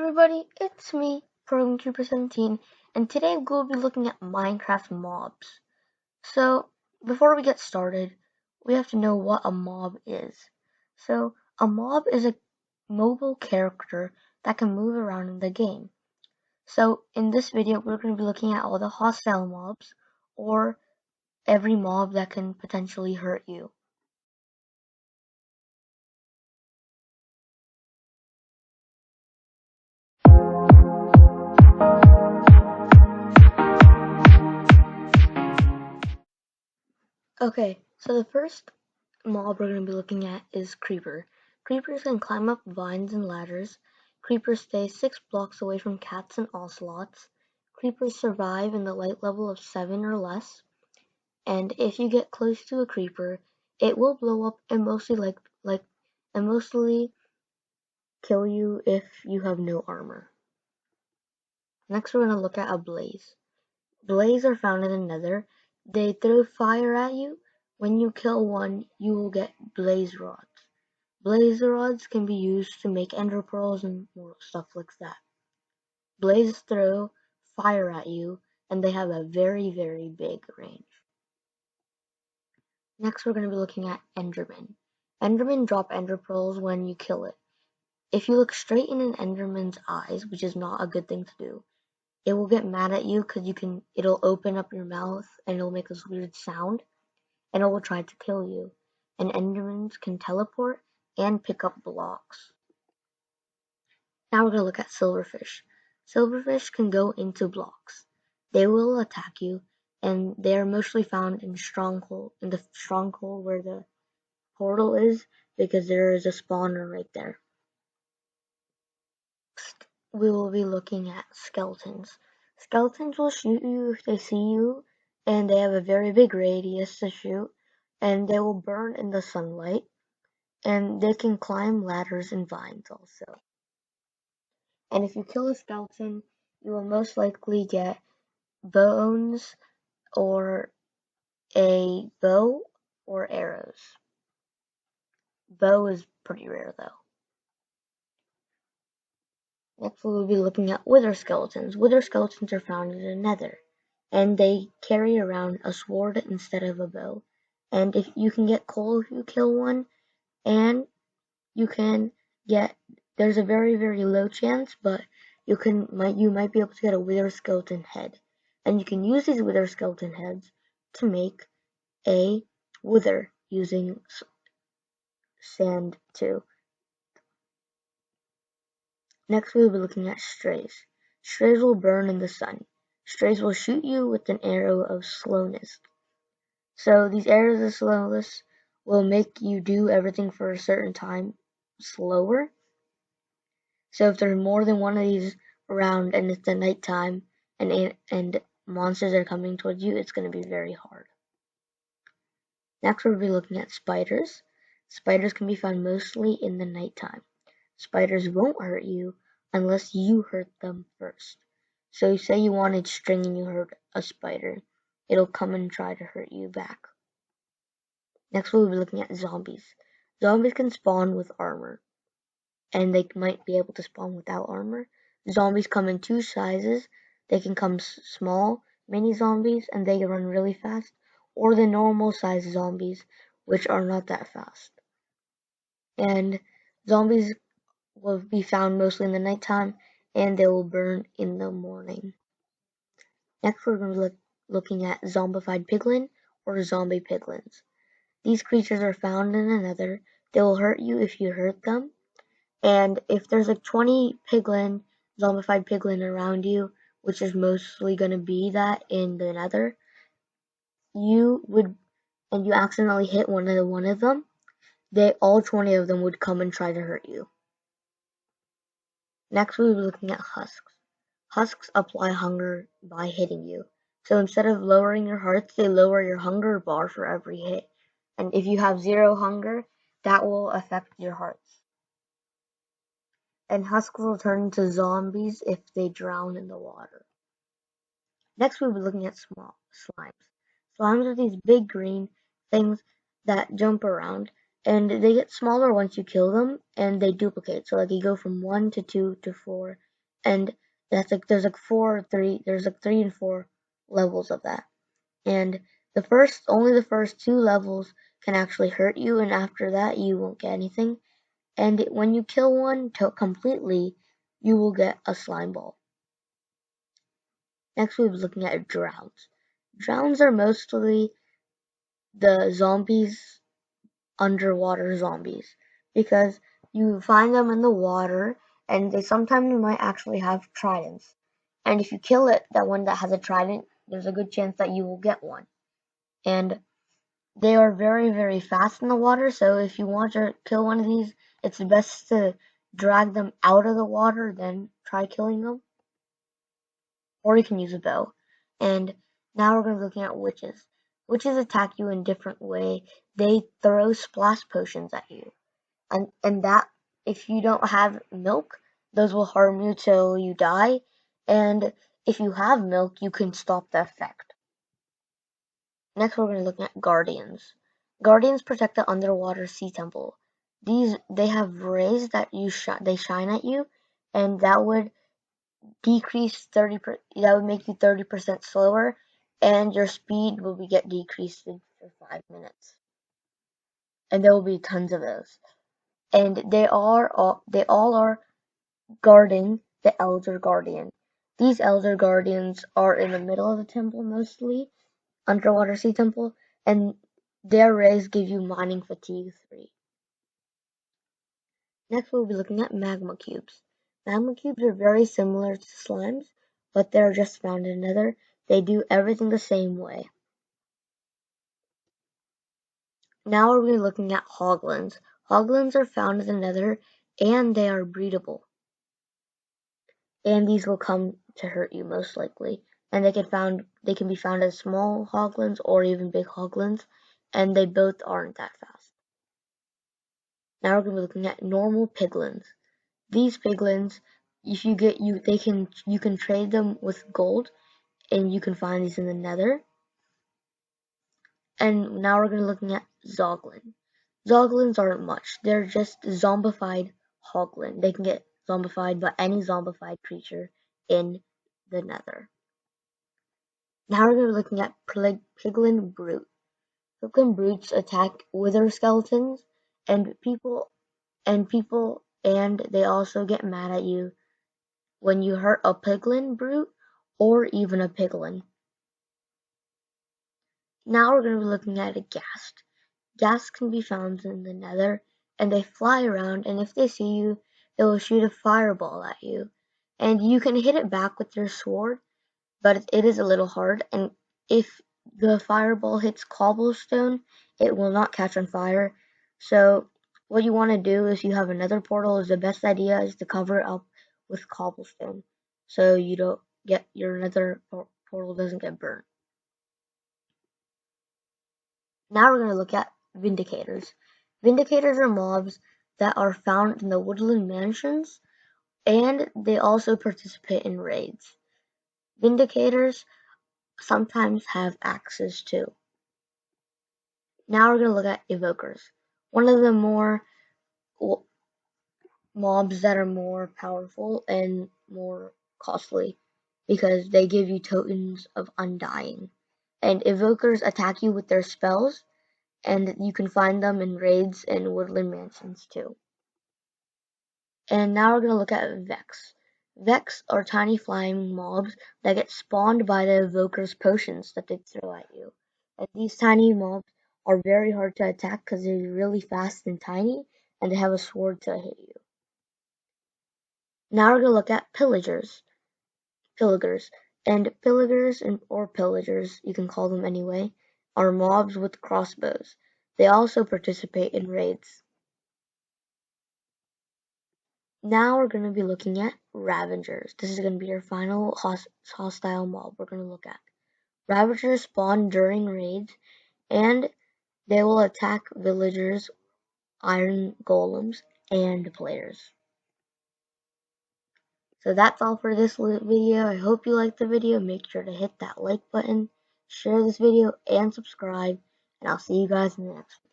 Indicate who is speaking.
Speaker 1: Everybody, it's me, ProGameKeeper17, and today we'll be looking at Minecraft mobs. So, before we get started, we have to know what a mob is. So, a mob is a mobile character that can move around in the game. So, in this video, we're going to be looking at all the hostile mobs, or every mob that can potentially hurt you. Okay, so the first mob we're going to be looking at is Creeper. Creepers can climb up vines and ladders. Creepers stay 6 blocks away from cats and ocelots. Creepers survive in the light level of 7 or less. And if you get close to a creeper, it will blow up and mostly kill you if you have no armor. Next we're going to look at a blaze. Blaze are found in the nether. They throw fire at you. When you kill one, you will get blaze rods. Blaze rods can be used to make ender pearls and more stuff like that. Blazes throw fire at you, and they have a very, very big range. Next, we're going to be looking at Enderman. Enderman drop ender pearls when you kill it. If you look straight in an Enderman's eyes, which is not a good thing to do, it will get mad at you because it'll open up your mouth and it'll make this weird sound, and it will try to kill you. And Endermans can teleport and pick up blocks. Now we're going to look at silverfish. Silverfish can go into blocks. They will attack you, and they are mostly found in the stronghold where the portal is, because there is a spawner right there. Next, we will be looking at skeletons. Skeletons will shoot you if they see you, and they have a very big radius to shoot, and they will burn in the sunlight, and they can climb ladders and vines also. And if you kill a skeleton, you will most likely get bones or a bow or arrows. Bow is pretty rare though. Next we will be looking at wither skeletons. Wither skeletons are found in the nether, and they carry around a sword instead of a bow. And if you can get coal if you kill one, and there's a very, very low chance, but you might be able to get a wither skeleton head. And you can use these wither skeleton heads to make a wither using sand too. Next we will be looking at strays. Strays will burn in the sun. Strays will shoot you with an arrow of slowness. So these arrows of slowness will make you do everything for a certain time slower. So if there's more than one of these around and it's the nighttime and monsters are coming towards you, it's going to be very hard. Next we'll be looking at spiders. Spiders can be found mostly in the nighttime. Spiders won't hurt you unless you hurt them first. So say you wanted string and you hurt a spider, it'll come and try to hurt you back. Next we'll be looking at zombies. Zombies can spawn with armor, and they might be able to spawn without armor. Zombies come in 2 sizes. They can come small, mini zombies, and they run really fast, or the normal size zombies, which are not that fast. And zombies will be found mostly in the nighttime, and they will burn in the morning. Next we're going to be looking at zombified piglin or zombie piglins. These creatures are found in the nether. They will hurt you if you hurt them. And if there's like 20 zombified piglin around you, which is mostly going to be that in the nether, you accidentally hit one of them, all 20 of them would come and try to hurt you. Next we'll be looking at husks. Husks apply hunger by hitting you. So instead of lowering your hearts, they lower your hunger bar for every hit. And if you have 0 hunger, that will affect your hearts. And husks will turn into zombies if they drown in the water. Next we'll be looking at small slimes. Slimes are these big green things that jump around, and they get smaller once you kill them, and they duplicate. So like you go from 1 to 2 to 4 and that's like there's like 3 and 4 levels of that. And only the first 2 levels can actually hurt you, and after that you won't get anything. And when you kill one completely, you will get a slime ball. Next we'll be looking at drowns. Drowns are mostly the zombies, underwater zombies, because you find them in the water, and they sometimes might actually have tridents. And if you kill that one that has a trident, there's a good chance that you will get one. And they are very, very fast in the water, so if you want to kill one of these, it's best to drag them out of the water, then try killing them. Or you can use a bow. And now we're going to be looking at witches. Witches attack you in a different way. They throw splash potions at you. And that, if you don't have milk, those will harm you till you die. And if you have milk, you can stop the effect. Next, we're going to look at guardians. Guardians protect the underwater sea temple. They have rays that they shine at you, and that would that would make you 30% slower, and your speed will get decreased for 5 minutes. And there will be tons of those. And they all are guarding the Elder Guardian. These Elder Guardians are in the middle of the temple mostly, underwater sea temple, and their rays give you mining fatigue 3. Next we'll be looking at magma cubes. Magma cubes are very similar to slimes, but they're just found in Nether. They do everything the same way. Now we're looking at hoglins. Hoglins are found in the Nether, and they are breedable. And these will come to hurt you most likely. And they can be found as small hoglins or even big hoglins, and they both aren't that fast. Now we're going to be looking at normal piglins. These piglins, if you get you can trade them with gold, and you can find these in the Nether. And now we're going to be looking at zoglin. Zoglins aren't much. They're just zombified hoglin. They can get zombified by any zombified creature in the Nether. Now we're going to be looking at piglin brute. Piglin brutes attack wither skeletons and people, and they also get mad at you when you hurt a piglin brute or even a piglin. Now we're going to be looking at a ghast. Ghasts can be found in the Nether, and they fly around, and if they see you, they will shoot a fireball at you. And you can hit it back with your sword, but it is a little hard, and if the fireball hits cobblestone, it will not catch on fire. So what you want to do if you have another portal is the best idea is to cover it up with cobblestone, so you don't get your nether portal doesn't get burnt. Now we're going to look at Vindicators. Vindicators are mobs that are found in the woodland mansions, and they also participate in raids. Vindicators sometimes have axes too. Now we're going to look at Evokers. One of the more mobs that are more powerful and more costly, because they give you tokens of undying. And Evokers attack you with their spells, and you can find them in raids and woodland mansions too. And now we're going to look at Vex. Vex are tiny flying mobs that get spawned by the Evoker's potions that they throw at you. And these tiny mobs are very hard to attack because they're really fast and tiny, and they have a sword to hit you. Now we're going to look at Pillagers. And Pillagers, you can call them anyway, are mobs with crossbows. They also participate in raids. Now we're going to be looking at Ravagers. This is going to be our final hostile mob we're going to look at. Ravagers spawn during raids, and they will attack villagers, iron golems, and players. So that's all for this video. I hope you liked the video. Make sure to hit that like button, share this video, and subscribe. And I'll see you guys in the next one.